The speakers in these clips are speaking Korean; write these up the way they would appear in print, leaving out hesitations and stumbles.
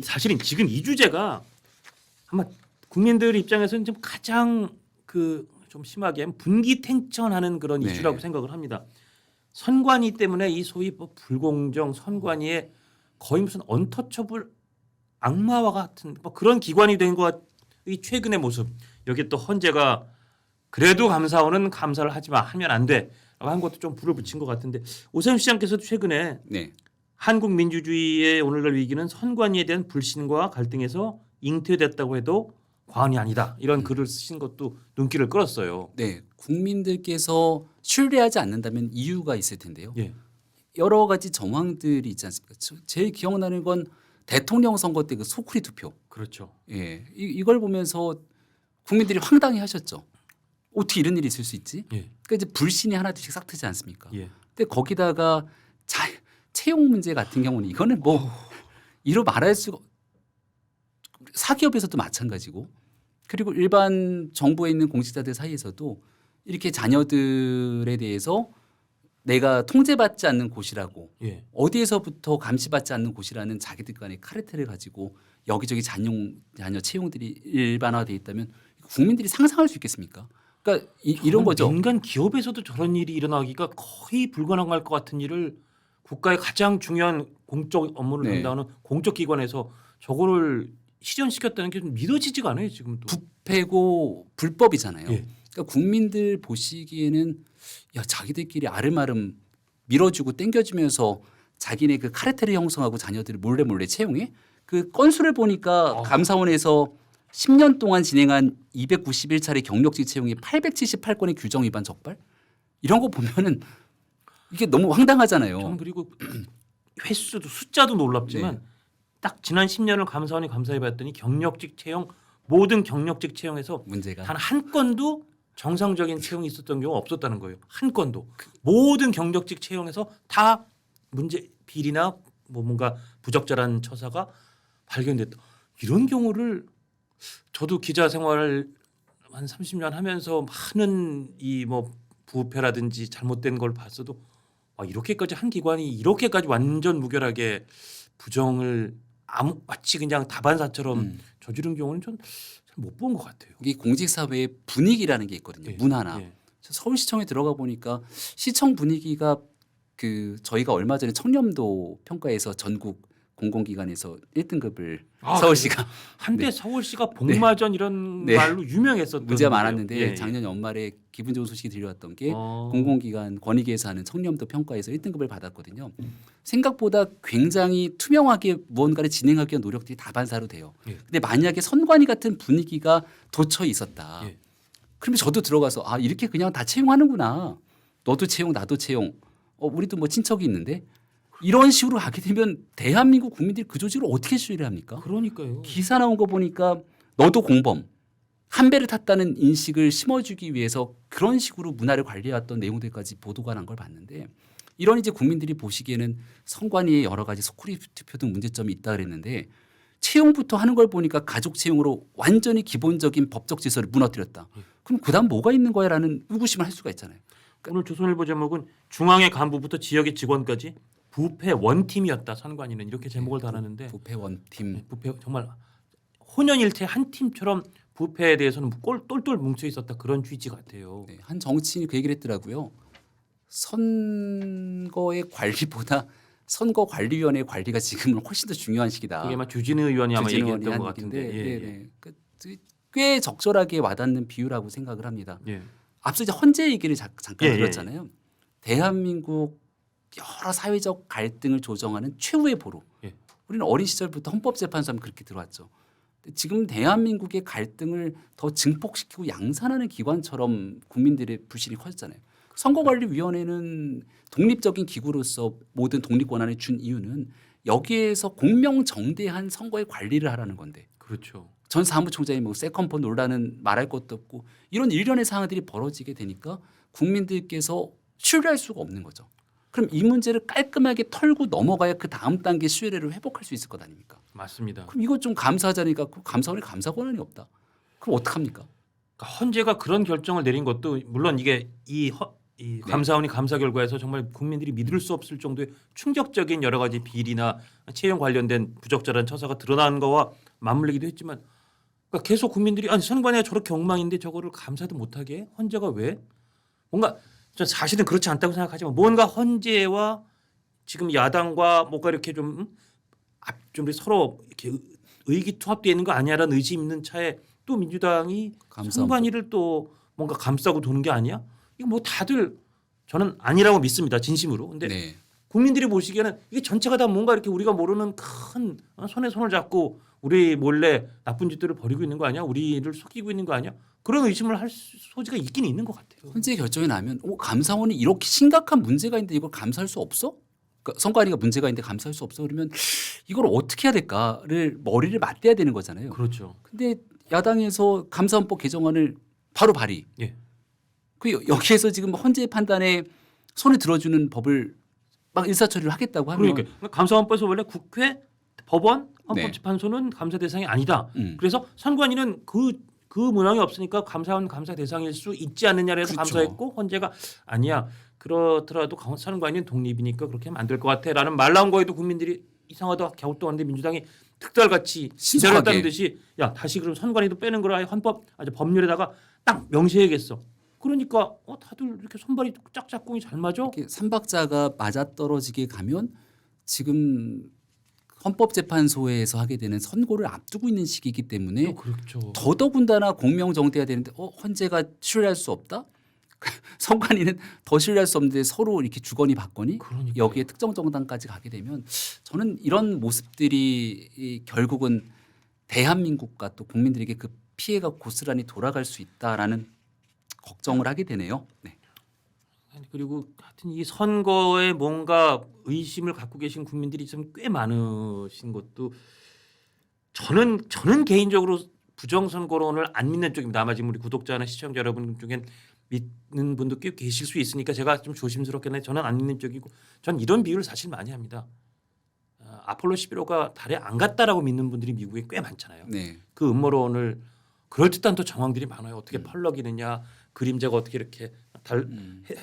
사실은 지금 이 주제가 아마 국민들 입장에서는 좀 가장 좀 심하게 분기탱천하는 그런 네. 이슈라고 생각을 합니다. 선관위 때문에 이 소위 뭐 불공정 선관위의 거의 무슨 언터처블 악마와 같은 뭐 그런 기관이 된 것의 최근의 모습. 여기 또 헌재가 그래도 감사원은 감사를 하면 안 돼라고 한 것도 좀 불을 붙인 것 같은데 오세훈 시장께서도 최근에 네. 한국 민주주의의 오늘날 위기는 선관위에 대한 불신과 갈등에서 잉태됐다고 해도 과언이 아니다. 이런 글을 쓰신 것도 눈길을 끌었어요. 네. 국민들께서 신뢰하지 않는다면 이유가 있을 텐데요. 예. 여러 가지 정황들이 있지 않습니까? 제일 기억나는 건 대통령 선거 때 그 소쿠리 투표. 그렇죠. 예. 이걸 보면서 국민들이 황당해 하셨죠. 어떻게 이런 일이 있을 수 있지? 예. 그러니까 이제 불신이 하나둘씩 싹 트지 않습니까? 예. 근데 거기다가 채용 문제 같은 경우는 이거는 뭐 이루 말할 수가 사기업에서도 마찬가지고 그리고 일반 정부에 있는 공직자들 사이에서도 이렇게 자녀들에 대해서 내가 통제받지 않는 곳이라고 예. 어디에서부터 감시받지 않는 곳이라는 자기들 간의 카르텔을 가지고 여기저기 자녀 채용들이 일반화돼 있다면 국민들이 상상할 수 있겠습니까? 그러니까 이런 거죠. 민간 기업에서도 저런 일이 일어나기가 거의 불가능할 것 같은 일을 국가의 가장 중요한 공적 업무를 네. 담당하는 공적 기관에서 저거를 실현시켰다는 게 좀 믿어지지가 않아요 지금도. 부패고 불법이잖아요. 예. 그러니까 국민들 보시기에는 야 자기들끼리 아름아름 밀어주고 땡겨주면서 자기네 그 카르텔을 형성하고 자녀들을 몰래 채용해 그 건수를 보니까 감사원에서 10년 동안 진행한 291차례 경력직 채용이 878건의 규정 위반 적발 이런 거 보면은 이게 너무 황당하잖아요. 저는 그리고 횟수도 숫자도 놀랍지만 네. 딱 지난 10년을 감사원이 감사해봤더니 경력직 채용 모든 경력직 채용에서 문제가 단 한 건도 정상적인 채용이 있었던 경우가 없었다는 거예요. 한 건도. 모든 경력직 채용에서 다 문제 비리나 뭐 뭔가 부적절한 처사가 발견됐다. 이런 경우를 저도 기자 생활을 한 30년 하면서 많은 이 뭐 부패라든지 잘못된 걸 봤어도 이렇게까지 한 기관이 이렇게까지 완전 무결하게 부정을 마치 그냥 다반사처럼 저지른 경우는 전 못 본 것 같아요. 이게 공직사회의 분위기라는 게 있거든요. 예. 문화나. 예. 서울시청에 들어가 보니까 시청 분위기가 그 저희가 얼마 전에 청렴도 평가에서 전국 공공기관에서 1등급을 서울시가 한때 네. 서울시가 복마전 이런 네. 말로 유명했었던 문제가 데요. 많았는데 예. 작년 연말에 기분 좋은 소식이 들려왔던 게 어. 공공기관 권익위에서 하는 청렴도 평가에서 1등급을 받았거든요. 생각보다 굉장히 투명하게 무언가를 진행하기 위한 노력들이 다반사로 돼요. 예. 근데 만약에 선관위 같은 분위기가 돋쳐 있었다. 예. 그러면 저도 들어가서 이렇게 그냥 다 채용하는구나. 너도 채용 나도 채용. 우리도 뭐 친척이 있는데 이런 식으로 하게 되면 대한민국 국민들이 그 조직을 어떻게 신뢰를 합니까? 그러니까요. 기사 나온 거 보니까 너도 공범 한 배를 탔다는 인식을 심어주기 위해서 그런 식으로 문화를 관리해왔던 내용들까지 보도가 난 걸 봤는데 이런 이제 국민들이 보시기에는 선관위에 여러 가지 소쿠리 투표 등 문제점이 있다 그랬는데 채용부터 하는 걸 보니까 가족 채용으로 완전히 기본적인 법적 질서를 무너뜨렸다. 그럼 그다음 뭐가 있는 거야라는 의구심을 할 수가 있잖아요. 오늘 조선일보 제목은 중앙의 간부부터 지역의 직원까지 부패 원팀이었다 선관위는 이렇게 제목을 달았는데 부패 원팀. 부패 정말 혼연일체 한 팀처럼 부패에 대해서는 똘똘 뭉쳐 있었다 그런 취지 같아요. 네, 한 정치인이 그 얘기를 했더라고요. 선거의 관리보다 선거관리위원회 관리가 지금은 훨씬 더 중요한 시기다. 그게 아마 주진우 의원이 아마 주진우 얘기했던 의원이 것 한 같은데. 얘기인데, 예, 네, 네. 꽤 적절하게 와닿는 비유라고 생각을 합니다. 예. 앞서 이제 헌재 얘기를 잠깐 예, 예. 들었잖아요. 대한민국 여러 사회적 갈등을 조정하는 최후의 보루. 예. 우리는 어린 시절부터 헌법재판소 하면 그렇게 들어왔죠. 지금 대한민국의 갈등을 더 증폭시키고 양산하는 기관처럼 국민들의 불신이 커졌잖아요. 선거관리위원회는 독립적인 기구로서 모든 독립 권한을 준 이유는 여기에서 공명정대한 선거의 관리를 하라는 건데 그렇죠. 전 사무총장이 뭐 세컨폰 논란은 말할 것도 없고 이런 일련의 사항들이 벌어지게 되니까 국민들께서 신뢰할 수가 없는 거죠. 그럼 이 문제를 깔끔하게 털고 넘어가야 그 다음 단계 신뢰를 회복할 수 있을 것 아닙니까? 맞습니다. 그럼 이거 좀 감사하자니까 감사원에 감사 권한이 없다. 그럼 어떡합니까? 그러니까 헌재가 그런 결정을 내린 것도 물론 이게 이 감사원이 감사 결과에서 정말 국민들이 믿을 수 없을 정도의 충격적인 여러 가지 비리나 채용 관련된 부적절한 처사가 드러난 거와 맞물리기도 했지만 그러니까 계속 국민들이 아니 선관위가 저렇게 엉망인데 저거를 감사도 못하게 해? 헌재가 왜? 뭔가 저 사실은 그렇지 않다고 생각하지만 뭔가 헌재와 지금 야당과 뭔가 이렇게 좀 서로 이렇게 의기투합되어 있는 거 아니야라는 의심 있는 차에 또 민주당이 선관위를 또 뭔가 감싸고 도는 게 아니야? 이거 뭐 다들 저는 아니라고 믿습니다. 진심으로. 근데 네. 국민들이 보시기에는 이게 전체가 다 뭔가 이렇게 우리가 모르는 큰 손에 손을 잡고 우리 몰래 나쁜 짓들을 벌이고 있는 거 아니야? 우리를 속이고 있는 거 아니야? 그런 의심을 할 소지가 있긴 있는 것 같아요. 헌재 결정이 나면 감사원이 이렇게 심각한 문제가 있는데 이걸 감사할 수 없어? 그러니까 선관위가 문제가 있는데 감사할 수 없어? 그러면 이걸 어떻게 해야 될까를 머리를 맞대야 되는 거잖아요. 그렇죠. 근데 야당에서 감사원법 개정안을 바로 발의. 예. 그 여기에서 지금 헌재 판단에 손을 들어주는 법을 막 일사처리를 하겠다고 하면 그러니까 감사원법에서 원래 국회, 법원, 헌법재판소는 감사 대상이 아니다. 그래서 선관위는 그 문항이 없으니까 감사원 감사 대상일 수 있지 않느냐고 해서 그렇죠. 감사했고 헌재가 아니야. 그렇더라도 선관위는 독립이니까 그렇게 하면 안 될 것 같아라는 말 나온 거에도 국민들이 이상하다 갸우뚱한데 민주당이 특달같이 기다렸다는 듯이 야 다시 그럼 선관위도 빼는 거라 헌법 법률에다가 딱 명시해야겠어. 그러니까 다들 이렇게 손발이 짝짝꿍이 잘 맞아. 이렇게 삼박자가 맞아떨어지게 가면 지금 헌법재판소에서 하게 되는 선고를 앞두고 있는 시기이기 때문에 그렇죠. 더더군다나 공명정대해야 되는데 헌재가 신뢰할 수 없다? 선관위는 더 신뢰할 수 없는데 서로 이렇게 주거니 받거니 그러니까요. 여기에 특정 정당까지 가게 되면 저는 이런 모습들이 결국은 대한민국과 또 국민들에게 그 피해가 고스란히 돌아갈 수 있다라는 걱정을 하게 되네요. 네. 그리고 하여튼 이 선거에 뭔가 의심을 갖고 계신 국민들이 좀 꽤 많으신 것도 저는 개인적으로 부정선거론을 안 믿는 쪽입니다. 아마 지금 우리 구독자나 시청자 여러분 중엔 믿는 분도 꽤 계실 수 있으니까 제가 좀 조심스럽겠네. 저는 안 믿는 쪽이고 전 이런 비유를 사실 많이 합니다. 아폴로 11호가 달에 안 갔다라고 믿는 분들이 미국에 꽤 많잖아요. 네. 그 음모론을 그럴듯한 또 정황들이 많아요. 어떻게 펄럭이느냐, 그림자가 어떻게 이렇게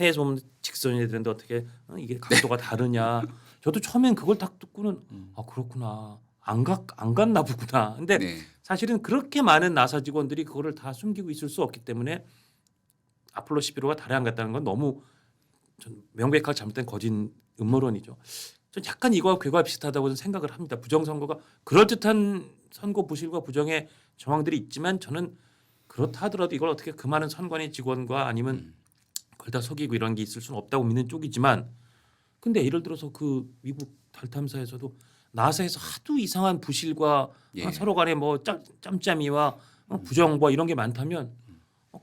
해에서 오면 직선이 되는데 어떻게 이게 각도가 다르냐. 저도 처음엔 그걸 딱 듣고는 아 그렇구나. 안 갔나 보구나. 근데 네. 사실은 그렇게 많은 나사 직원들이 그거를 다 숨기고 있을 수 없기 때문에 아폴로 11호가 달에 안 갔다는 건 너무 전 명백하게 잘못된 거짓 음모론이죠. 전 약간 이거와 괴가 비슷하다고 생각을 합니다. 부정선거가 그럴듯한 선거 부실과 부정의 정황들이 있지만 저는 그렇다 하더라도 이걸 어떻게 그 많은 선관위 직원과 아니면 그걸 다 속이고 이런 게 있을 수는 없다고 믿는 쪽이지만 근데 예를 들어서 그 미국 달 탐사에서도 나사에서 하도 이상한 부실과 서로 간에 뭐 짬짬이와 부정과 이런 게 많다면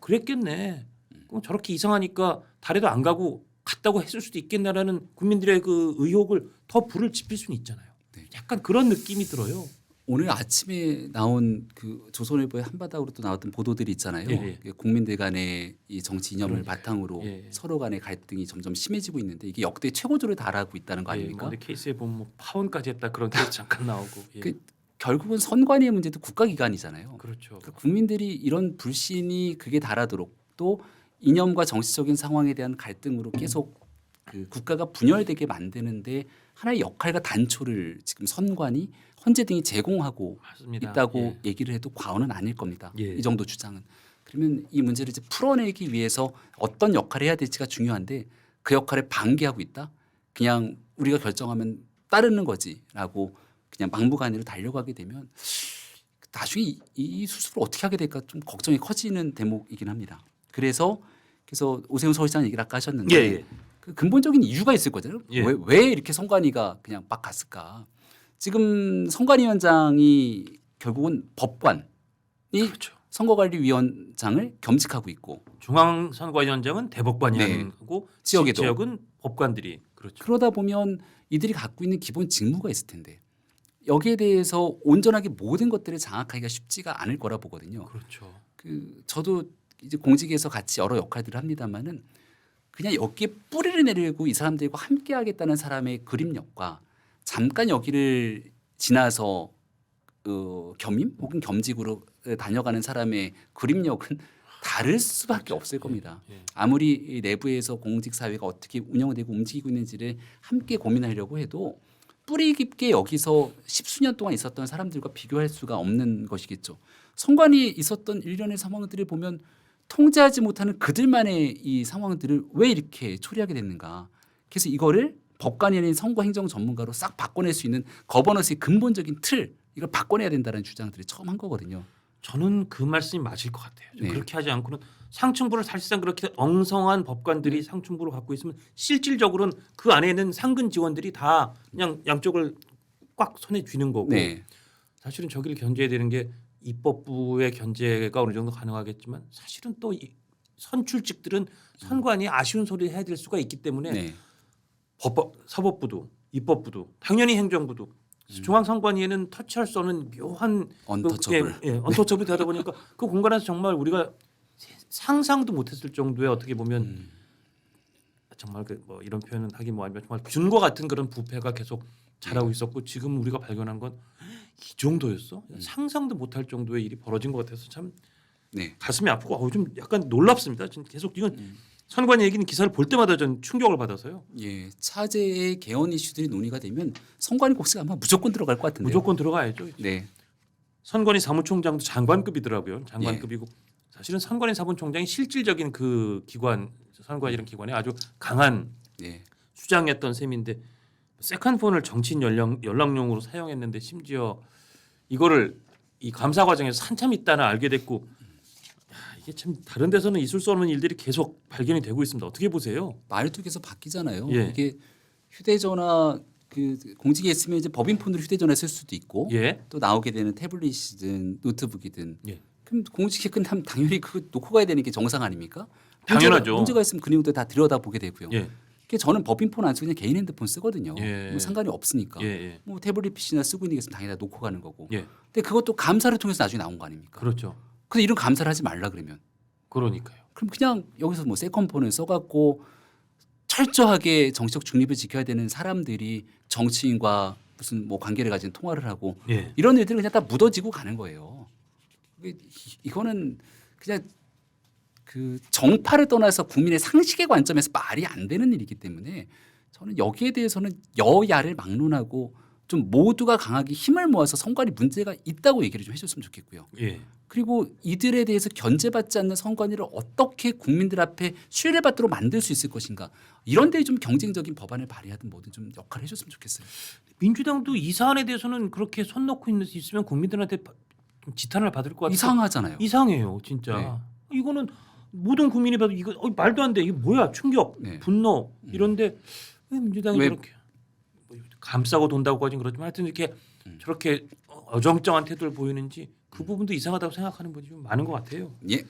그랬겠네. 그럼 저렇게 이상하니까 달에도 안 가고 갔다고 했을 수도 있겠나라는 국민들의 그 의혹을 더 불을 지필 수는 있잖아요. 네. 약간 그런 느낌이 들어요. 오늘 아침에 나온 그 조선일보의 한바닥으로 또 나왔던 보도들이 있잖아요. 예. 국민들 간의 이 정치 이념을 그러니까요. 바탕으로 예. 서로 간의 갈등이 점점 심해지고 있는데 이게 역대 최고조를 달하고 있다는 거 아닙니까? 근데 케이스에 보면 뭐 파혼까지 했다 그런 케이스 잠깐 나오고. 예. 그 결국은 선관위의 문제도 국가기관이잖아요. 그렇죠. 그러니까 국민들이 이런 불신이 그게 달하도록 또 이념과 정치적인 상황에 대한 갈등으로 계속 그 국가가 분열되게 만드는데 하나의 역할과 단초를 지금 선관위, 헌재 등이 제공하고 맞습니다. 있다고 예. 얘기를 해도 과언은 아닐 겁니다. 예. 이 정도 주장은. 그러면 이 문제를 이제 풀어내기 위해서 어떤 역할을 해야 될지가 중요한데 그 역할을 방기하고 있다. 그냥 우리가 결정하면 따르는 거지라고 그냥 막무가내로 달려가게 되면 나중에 이 수습을 어떻게 하게 될까 좀 걱정이 커지는 대목이긴 합니다. 그래서 오세훈 서울시장 얘기를 아까 하셨는데 예. 그 근본적인 이유가 있을 거잖아요. 예. 왜 이렇게 선관위가 그냥 막 갔을까? 지금 선관위원장이 결국은 법관이 그렇죠. 선거관리위원장을 겸직하고 있고 중앙선관위원장은 대법관이라는 네. 거고 지역에도. 지역은 법관들이 그렇죠. 그러다 보면 이들이 갖고 있는 기본 직무가 있을 텐데 여기에 대해서 온전하게 모든 것들을 장악하기가 쉽지가 않을 거라 보거든요. 그렇죠. 저도 이제 공직에서 같이 여러 역할들을 합니다만은 그냥 여기에 뿌리를 내리고 이 사람들과 함께하겠다는 사람의 그림력과 잠깐 여기를 지나서 겸임 혹은 겸직으로 다녀가는 사람의 그림력은 다를 수밖에 없을 겁니다. 예. 아무리 이 내부에서 공직 사회가 어떻게 운영되고 움직이고 있는지를 함께 고민하려고 해도 뿌리 깊게 여기서 십수년 동안 있었던 사람들과 비교할 수가 없는 것이겠죠. 선관위 있었던 일련의 상황들을 보면 통제하지 못하는 그들만의 이 상황들을 왜 이렇게 처리하게 됐는가. 그래서 이거를 법관이 아닌 선거 행정 전문가로 싹 바꿔낼 수 있는 거버넌스의 근본적인 틀 이걸 바꿔내야 된다는 주장들을 처음 한 거거든요. 저는 그 말씀이 맞을 것 같아요. 네. 그렇게 하지 않고는 상층부를 사실상 그렇게 엉성한 법관들이 상층부를 갖고 있으면 실질적으로는 그 안에는 상근 직원들이 다 그냥 양쪽을 꽉 손에 쥐는 거고 네. 사실은 저기를 견제해야 되는 게 입법부의 견제가 어느 정도 가능하겠지만 사실은 또 이 선출직들은 선관위 아쉬운 소리를 해야 될 수가 있기 때문에 네. 사법부도 입법부도 당연히 행정부도 중앙선관위에는 터치할 수 없는 묘한 언터처블. 언터처블이 되다 보니까 그 공간에서 정말 우리가 상상도 못했을 정도의 어떻게 보면 정말 그 뭐 이런 표현은 하기 뭐하지만 정말 균과 같은 그런 부패가 계속 자라고 있었고 지금 우리가 발견한 건 이 정도였어? 상상도 못할 정도의 일이 벌어진 것 같아서 참 네. 가슴이 아프고 좀 약간 놀랍습니다. 지금 계속 이건 선관위 얘기는 기사를 볼 때마다 전 충격을 받아서요. 예, 차제의 개헌 이슈들이 논의가 되면 선관위 곡수가 아마 무조건 들어갈 것 같은데요. 무조건 들어가야죠. 네. 선관위 사무총장도 장관급이더라고요. 장관급이고 사실은 선관위 사무총장이 실질적인 그 기관 선관위라는 기관에 아주 강한 네. 수장이었던 셈인데 세컨폰을 정치인 연락용으로 사용했는데 심지어 이거를 이 감사 과정에서 한참 있다는 알게 됐고 이게 참 다른 데서는 있을 수 없는 일들이 계속 발견이 되고 있습니다. 어떻게 보세요? 말뚝에서 바뀌잖아요. 예. 이게 휴대전화 그 공직에 있으면 이제 법인폰으로 휴대전화 쓸 수도 있고 예. 또 나오게 되는 태블릿이든 노트북이든 예. 그럼 공직이 끝나면 당연히 그거 놓고 가야 되는 게 정상 아닙니까? 당연하죠. 문제가 있으면 그 내용도 다 들여다 보게 되고요. 예. 그게 저는 법인폰 안 쓰고 그냥 개인 핸드폰 쓰거든요. 예. 뭐 상관이 없으니까. 예. 예. 뭐 태블릿 PC나 쓰고 있는 게 있으면 당연히 다 놓고 가는 거고. 예. 근데 그것도 감사를 통해서 나중에 나온 거 아닙니까? 그렇죠. 근데 이런 감사를 하지 말라 그러면 그러니까요. 그럼 그냥 여기서 뭐 세컨폰을 써갖고 철저하게 정치적 중립을 지켜야 되는 사람들이 정치인과 무슨 뭐 관계를 가진 통화를 하고 예. 이런 일들은 그냥 다 묻어지고 가는 거예요. 이거는 그냥 그 정파를 떠나서 국민의 상식의 관점에서 말이 안 되는 일이기 때문에 저는 여기에 대해서는 여야를 막론하고 좀 모두가 강하게 힘을 모아서 선관위 문제가 있다고 얘기를 좀 해줬으면 좋겠고요. 예. 그리고 이들에 대해서 견제받지 않는 선관위를 어떻게 국민들 앞에 신뢰받도록 만들 수 있을 것인가 이런 데에 좀 경쟁적인 법안을 발의하든 뭐든 좀 역할을 해줬으면 좋겠어요. 민주당도 이 사안에 대해서는 그렇게 손 놓고 있으면 국민들한테 좀 지탄을 받을 것 같아요. 이상하잖아요. 이상해요, 진짜. 이거는 모든 국민이 봐도 이거 말도 안 돼. 이게 뭐야? 충격, 네. 분노 이런데 왜 민주당이 왜- 그렇게 뭐 감싸고 돈다고까지는 그렇지만 하여튼 이렇게 저렇게 어정쩡한 태도를 보이는지 그 부분도 이상하다고 생각하는 분이 좀 많은 것 같아요. 예.